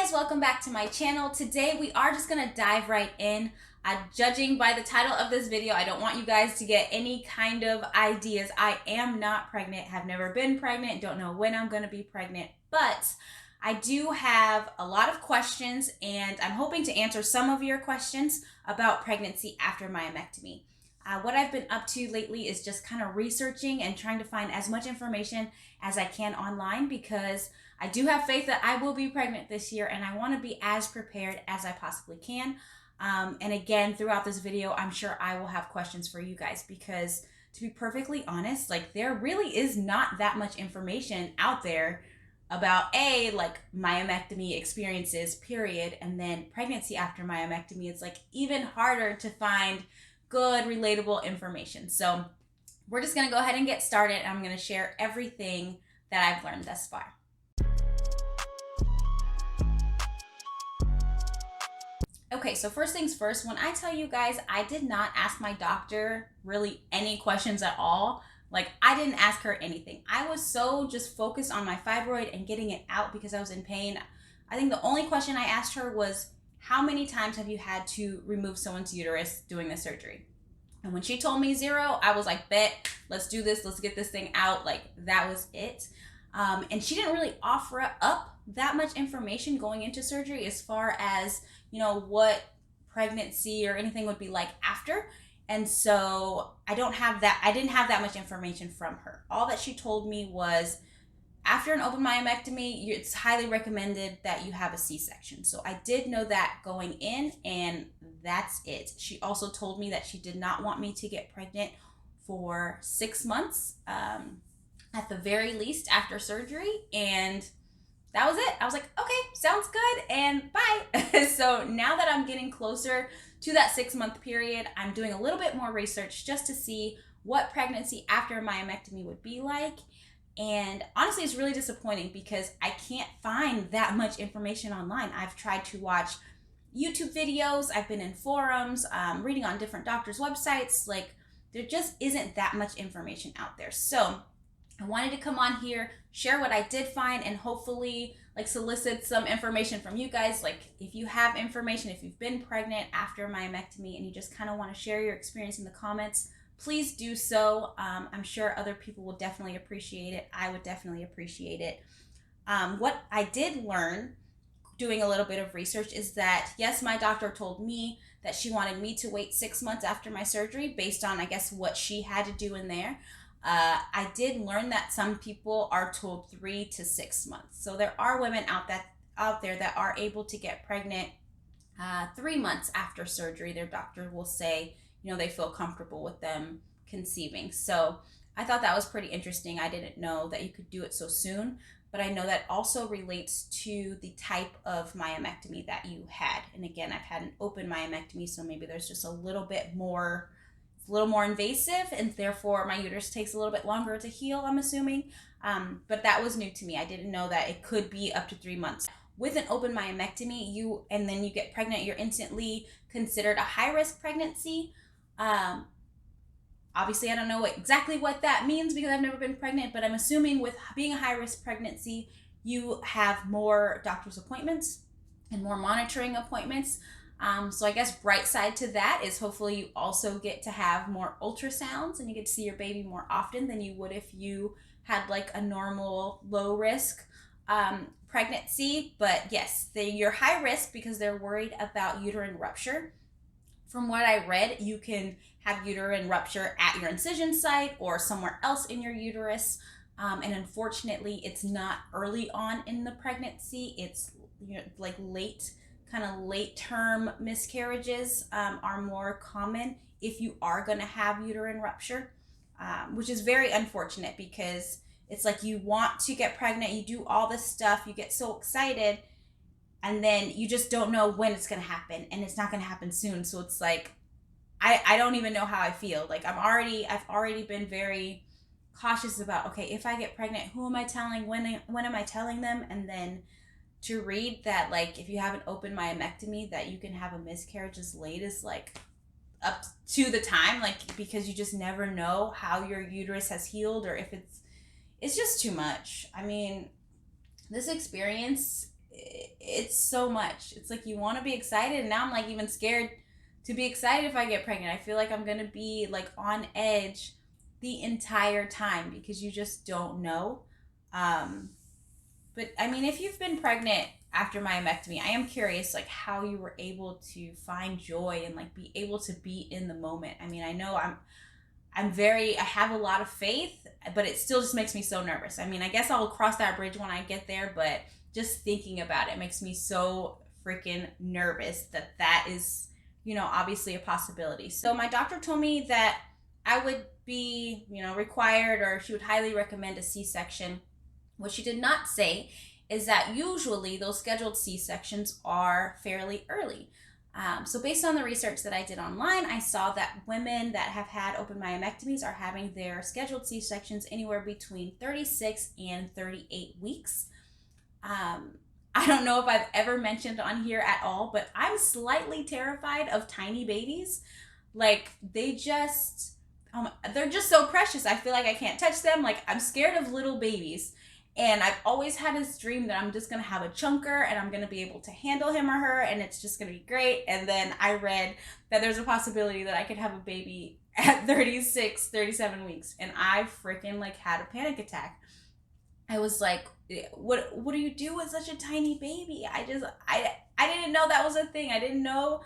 guys, welcome back to my channel. Today we are just gonna dive right in. Judging by the title of this video, I don't want you guys to get any kind of ideas. I am not pregnant, have never been pregnant, don't know when I'm gonna be pregnant, but I do have a lot of questions and I'm hoping to answer some of your questions about pregnancy after myomectomy. What I've been up to lately is just kind of researching and trying to find as much information as I can online because I do have faith that I will be pregnant this year and I want to be as prepared as I possibly can. And again, throughout this video, I'm sure I will have questions for you guys because to be perfectly honest, like there really is not that much information out there about like myomectomy experiences, period. And then pregnancy after myomectomy, it's like even harder to find good, relatable information. So we're just gonna go ahead and get started. I'm gonna share everything that I've learned thus far. Okay, so first things first, when I tell you guys, I did not ask my doctor really any questions at all. Like I didn't ask her anything. I was so just focused on my fibroid and getting it out because I was in pain. I think the only question I asked her was, how many times have you had to remove someone's uterus doing the surgery? And when she told me 0, I was like, bet, let's do this. Let's get this thing out. Like that was it. And she didn't really offer up that much information going into surgery as far as, you know, what pregnancy or anything would be like after. And so I didn't have that much information from her. All that she told me was, after an open myomectomy, it's highly recommended that you have a C-section. So I did know that going in, and that's it. She also told me that she did not want me to get pregnant for 6 months, at the very least after surgery. And that was it. I was like, okay, sounds good, and bye. So now that I'm getting closer to that 6-month period, I'm doing a little bit more research just to see what pregnancy after myomectomy would be like. And honestly, it's really disappointing because I can't find that much information online. I've tried to watch YouTube videos, I've been in forums, reading on different doctors' websites. Like there just isn't that much information out there. So I wanted to come on here, share what I did find, and hopefully like solicit some information from you guys. Like if you have information, if you've been pregnant after myomectomy and you just kind of want to share your experience in the comments, please do so. I'm sure other people will definitely appreciate it. I would definitely appreciate it. What I did learn doing a little bit of research is that, yes, my doctor told me that she wanted me to wait 6 months after my surgery based on, I guess, what she had to do in there. I did learn that some people are told 3 to 6 months. So there are women out there that are able to get pregnant 3 months after surgery. Their doctor will say, you know, they feel comfortable with them conceiving. So I thought that was pretty interesting. I didn't know that you could do it so soon, but I know that also relates to the type of myomectomy that you had. And again, I've had an open myomectomy, so maybe there's just a little bit more, it's a little more invasive, and therefore my uterus takes a little bit longer to heal, I'm assuming. But that was new to me. I didn't know that it could be up to 3 months. With an open myomectomy, and then you get pregnant, you're instantly considered a high-risk pregnancy. Obviously I don't know exactly what that means because I've never been pregnant, but I'm assuming with being a high-risk pregnancy, you have more doctor's appointments and more monitoring appointments. So I guess bright side to that is hopefully you also get to have more ultrasounds and you get to see your baby more often than you would if you had like a normal low risk pregnancy. But yes, you're high risk because they're worried about uterine rupture. From what I read, you can have uterine rupture at your incision site or somewhere else in your uterus. And unfortunately, it's not early on in the pregnancy. It's, you know, like late term miscarriages are more common if you are going to have uterine rupture, which is very unfortunate because it's like you want to get pregnant, you do all this stuff, you get so excited, and then you just don't know when it's going to happen, and it's not going to happen soon. So it's like, I don't even know how I feel. Like I've already been very cautious about, okay, if I get pregnant, who am I telling? When am I telling them? And then to read that, like, if you have an open myomectomy, that you can have a miscarriage as late as like up to the time, like, because you just never know how your uterus has healed or if it's just too much. I mean, this experience it's so much. It's like you want to be excited, and now I'm like even scared to be excited if I get pregnant. I feel like I'm gonna be like on edge the entire time because you just don't know. Um, but I mean, if you've been pregnant after myomectomy, I am curious like how you were able to find joy and like be able to be in the moment. I mean, I know I have a lot of faith, but it still just makes me so nervous. I mean, I guess I'll cross that bridge when I get there, but just thinking about it makes me so freaking nervous that is, obviously a possibility. So my doctor told me that I would be, required, or she would highly recommend a C-section. What she did not say is that usually those scheduled C-sections are fairly early. So based on the research that I did online, I saw that women that have had open myomectomies are having their scheduled C-sections anywhere between 36 and 38 weeks. I don't know if I've ever mentioned on here at all, but I'm slightly terrified of tiny babies. Like they're just so precious. I feel like I can't touch them. Like I'm scared of little babies. And I've always had this dream that I'm just going to have a chunker and I'm going to be able to handle him or her and it's just going to be great. And then I read that there's a possibility that I could have a baby at 36, 37 weeks. And I freaking like had a panic attack. I was like, what do you do with such a tiny baby? I didn't know that was a thing. I didn't know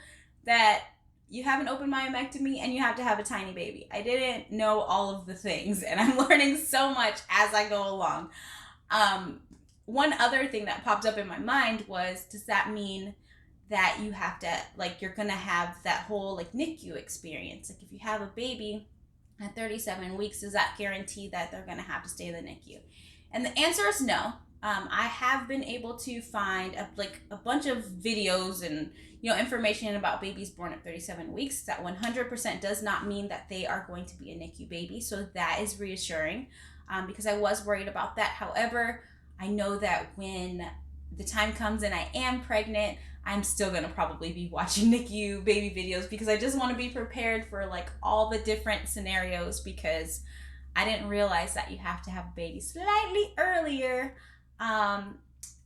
that you have an open myomectomy and you have to have a tiny baby. I didn't know all of the things, and I'm learning so much as I go along. One other thing that popped up in my mind was, does that mean that you have to, like, you're gonna have that whole like NICU experience? Like if you have a baby at 37 weeks, does that guarantee that they're gonna have to stay in the NICU? And the answer is no. I have been able to find a bunch of videos and information about babies born at 37 weeks. That 100% does not mean that they are going to be a NICU baby, so that is reassuring, because I was worried about that. However, I know that when the time comes and I am pregnant, I'm still gonna probably be watching NICU baby videos because I just want to be prepared for like all the different scenarios, because I didn't realize that you have to have a baby slightly earlier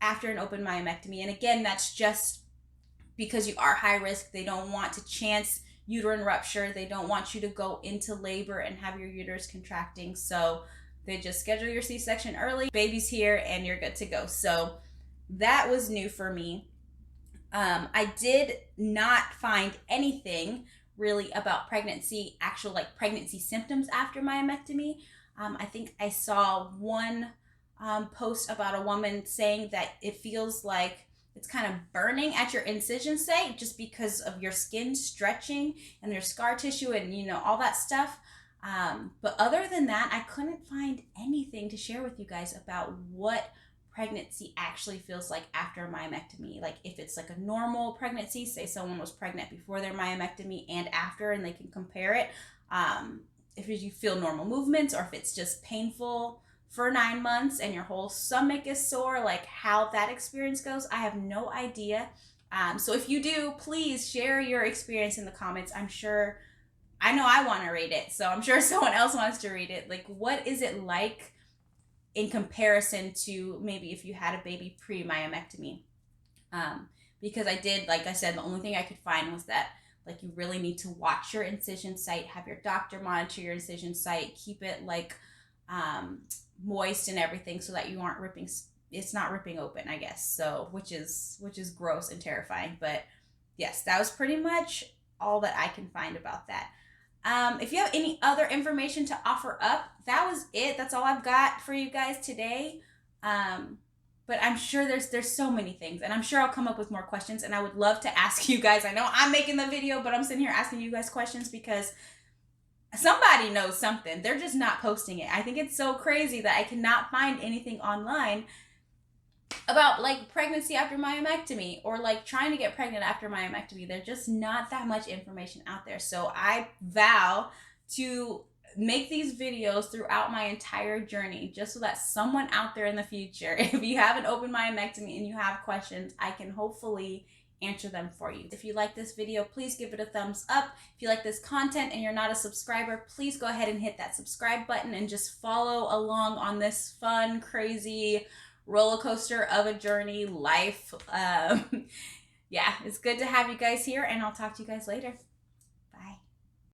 after an open myomectomy. And again, that's just because you are high risk. They don't want to chance uterine rupture. They don't want you to go into labor and have your uterus contracting. So they just schedule your C-section early, baby's here, and you're good to go. So that was new for me. I did not find anything really about pregnancy, actual like pregnancy symptoms after myomectomy. I think I saw one post about a woman saying that it feels like it's kind of burning at your incision site just because of your skin stretching and their scar tissue and all that stuff. But other than that, I couldn't find anything to share with you guys about what pregnancy actually feels like after a myomectomy. Like if it's like a normal pregnancy, say someone was pregnant before their myomectomy and after, and they can compare it. If you feel normal movements, or if it's just painful for 9 months and your whole stomach is sore, like how that experience goes, I have no idea. So if you do, please share your experience in the comments. I know I want to read it, so I'm sure someone else wants to read it. Like, what is it like in comparison to maybe if you had a baby pre-myomectomy? Because I did, like I said, the only thing I could find was that like you really need to watch your incision site, have your doctor monitor your incision site, keep it like moist and everything so that you aren't ripping, it's not ripping open, I guess. So which is gross and terrifying. But yes, that was pretty much all that I can find about that. If you have any other information to offer up, that was it. That's all I've got for you guys today. But I'm sure there's so many things, and I'm sure I'll come up with more questions, and I would love to ask you guys. I know I'm making the video, but I'm sitting here asking you guys questions because somebody knows something. They're just not posting it. I think it's so crazy that I cannot find anything online about like pregnancy after myomectomy, or like trying to get pregnant after myomectomy. There's just not that much information out there. So I vow to make these videos throughout my entire journey, just so that someone out there in the future, if you have an open myomectomy and you have questions, I can hopefully answer them for you. If you like this video, please give it a thumbs up. If you like this content and you're not a subscriber, please go ahead and hit that subscribe button and just follow along on this fun, crazy roller coaster of a journey, life. Yeah, it's good to have you guys here, and I'll talk to you guys later.